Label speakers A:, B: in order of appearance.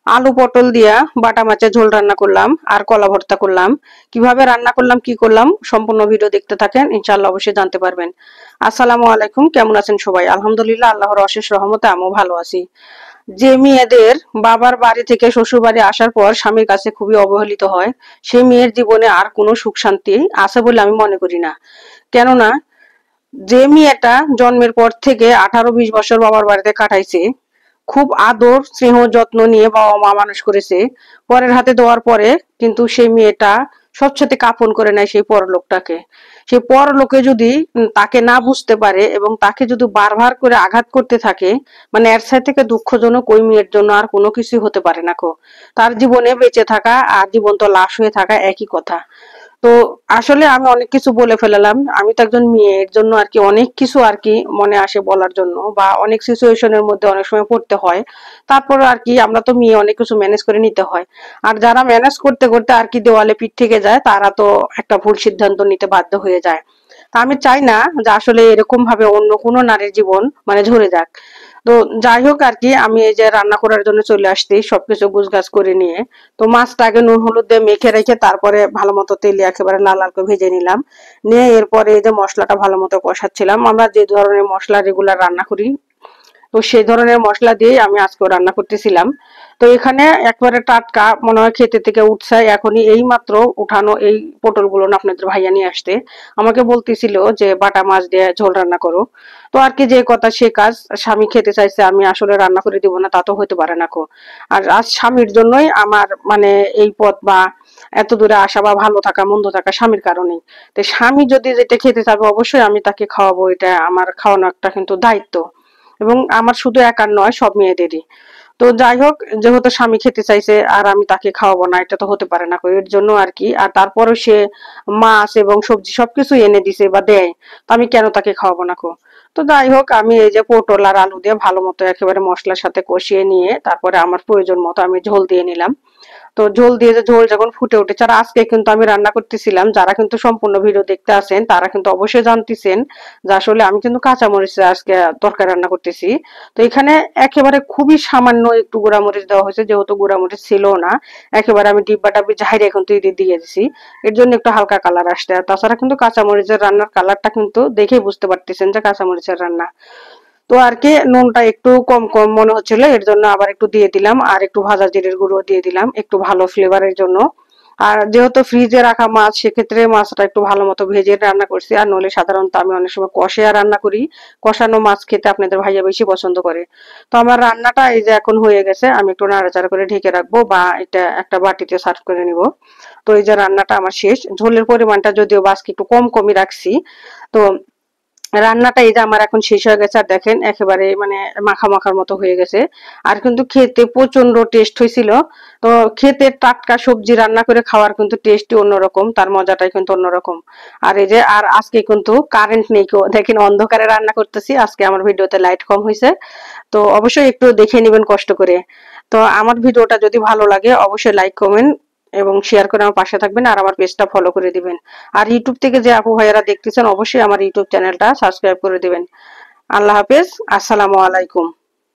A: আলু পটল দিয়া বাটা মাছের ঝোল রান্না করলাম আর কলা ভর্তা করলাম। কিভাবে রান্না করলাম কি করলাম সম্পূর্ণ ভিডিও দেখতে থাকেন, ইনশাআল্লাহ অবশ্যই জানতে পারবেন। আসসালামু আলাইকুম, কেমন আছেন সবাই? আলহামদুলিল্লাহ, আল্লাহর অশেষ রহমতে আমিও ভালো আছি। যে মেয়েদের বাবার বাড়ি থেকে শ্বশুর বাড়ি আসার পর স্বামীর কাছে খুবই অবহেলিত হয়, সেই মেয়ের জীবনে আর কোনো সুখ শান্তি আছে বলে আমি মনে করি না। কেননা যে মেয়েটা জন্মের পর থেকে 18-20 বছর বাবার বাড়িতে কাটাইছে, খুব আদর স্নেহ যত্ন নিয়ে বাবা মা মানুষ করেছে, পরের হাতে দেওয়ার পরে কিন্তু সেই মেয়েটা সবচেয়ে কাপন করে নেয় সেই পরলোকটাকে। সেই পরলোকে যদি তাকে না বুঝতে পারে এবং তাকে যদি বারবার করে আঘাত করতে থাকে, মানে এর সাথে থেকে দুঃখজনক ওই মেয়ের জন্য আর কোনো কিছু হতে পারে না কো। তার জীবনে বেঁচে থাকা আর জীবন্ত লাশ হয়ে থাকা একই কথা। তো আসলে আমি অনেক কিছু বলে ফেলালাম, আমি তো একজন মেয়ে, এর জন্য আর কি অনেক কিছু আর কি মনে আসে বলার জন্য, বা অনেক সিচুয়েশনের মধ্যে অনেক সময় পড়তে হয়। তারপর আর কি আমরা তো মেয়ে, অনেক কিছু ম্যানেজ করে নিতে হয়। আর যারা ম্যানেজ করতে করতে আর কি দেওয়ালে পিঠ থেকে যায়, তারা তো একটা ভুল সিদ্ধান্ত নিতে বাধ্য হয়ে যায়। তা আমি চাই না যে আসলে এরকম ভাবে অন্য কোনো নারীর জীবন মানে ঝরে যাক। তো যাই হোক আর কি, আমি এই যে রান্না করার জন্য চলে আসছি সবকিছু গুছগাছ করে নিয়ে। তো মাছটা আগে নুন হলুদ দিয়ে মেখে রেখে তারপরে ভালো মতো তেলে একেবারে লাল লাল করে ভেজে নিলাম। নিয়ে এরপরে এই যে মশলাটা ভালো মতো কষাচ্ছিলাম। আমরা যে ধরনের মশলা রেগুলার রান্না করি, তো সেই ধরনের মশলা দিয়ে আমি আজকে রান্না করতেছিলাম। তো এখানে একবারে টাটকা মনে হয় খেতে থেকে উঠছে, এখনই এই মাত্র উঠানো এই পটলগুলো না আপনাদের ভাইয়া নিয়ে আসতে আমাকে বলতেছিল যে বাটা মাছ দিয়ে ঝোল রান্না করো। তো আর কি, যে কথা সে কাজ, স্বামী খেতে চাইছে আমি আসলে রান্না করে দিব না তা তো হতে পারে না কো। আর আজ স্বামীর জন্যই আমার মানে এই পথ বা এত দূরে আসা বা ভালো থাকা মন্দ থাকা স্বামীর কারণেই। তো স্বামী যদি যেটা খেতে চাবে অবশ্যই আমি তাকে খাওয়াবো, এটা আমার খাওয়ানো একটা কিন্তু দায়িত্ব। এবং আমার শুধু একার নয়, সব মেয়েদেরই। তো যাই হোক, যেহেতু স্বামী খেতে চাইছে আর আমি তাকে খাওয়াবো না, এটা তো হতে পারে না, এর জন্য আর কি। আর তারপরও সে মাছ এবং সবজি সবকিছু এনে দিছে বা দেয়, তো আমি কেন তাকে খাওয়াবো না কো। তো যাই হোক, আমি এই যে পটল আর আলু দিয়ে ভালো মতো একেবারে মশলার সাথে কষিয়ে নিয়ে তারপরে আমার প্রয়োজন মতো আমি ঝোল দিয়ে নিলাম। তো ঝোল দিয়ে যে ঝোল যখন ফুটে উঠেছে, আর আজকে কিন্তু আমি রান্না করতেছিলাম, যারা কিন্তু সম্পূর্ণ ভিডিও দেখতে আছেন তারা কিন্তু অবশ্যই জানতেছেন যে আসলে আমি কিন্তু কাঁচামরিচ আজকে তরকারি রান্না করতেছি। তো এখানে একেবারে খুবই সামান্য একটু গুঁড়ামরিচ দেওয়া হয়েছে, যেহেতু গুঁড়ামরিচ ছিল না। একেবারে আমি ডিব্বা ডাব্বি ঝাইরে এখন তুই দিয়ে দিছি, এর জন্য একটু হালকা কালার আসছে। আর তাছাড়া কিন্তু কাঁচামরিচের রান্নার কালারটা কিন্তু দেখেই বুঝতে পারতেছেন যে কাঁচামরিচের রান্না। তো আর কি নুনটা একটু কম কম মনে হচ্ছিল, এর জন্য আবার একটু দিয়ে দিলাম, আর একটু ভাজা জিরের গুঁড়ো দিয়ে দিলাম একটু ভালো ফ্লেভারের জন্য। আর যেহেতু ফ্রিজে রাখা মাছ, সেক্ষেত্রে মাছটা একটু ভালো মতো ভেজে রান্না করছি। আর নলে সাধারণত আমি অনেক সময় কষে রান্না করি, কষানো মাছ খেতে আপনাদের ভাইয়া বেশি পছন্দ করে। তো আমার রান্নাটা এই যে এখন হয়ে গেছে, আমি একটু নাড়াচাড়া করে ঢেকে রাখবো বা এটা একটা বাটিতে সার্ভ করে নিব। তো এই যে রান্নাটা আমার শেষ। ঝোলের পরিমাণটা যদিও বা আজকে একটু কম কমই রাখছি। তো রান্নাটা এই যে আমার এখন শেষ হয়ে গেছে, আর দেখেন একেবারে মানে মাখা মাখার মতো হয়ে গেছে। আর কিন্তু খেতে প্রচন্ড টেস্ট হয়েছিল। তো খেতে টাটকা সবজি রান্না করে খাওয়ার কিন্তু টেস্টই অন্যরকম, তার মজাটাই কিন্তু অন্যরকম। আর এই যে আর আজকে কিন্তু কারেন্ট নেই, দেখেন অন্ধকারে রান্না করতেছি, আজকে আমার ভিডিওতে লাইট কম হয়েছে। তো অবশ্যই একটু দেখে নেবেন কষ্ট করে। তো আমার ভিডিওটা যদি ভালো লাগে অবশ্যই লাইক কমেন্ট এবং শেয়ার করে আমার পাশে থাকবেন, আর আমার পেজটা ফলো করে দিবেন। আর ইউটিউব থেকে যে আপু ভাইয়ারা দেখতেছেন অবশ্যই আমার ইউটিউব চ্যানেলটা সাবস্ক্রাইব করে দিবেন। আল্লাহ হাফেজ, আসসালামু আলাইকুম।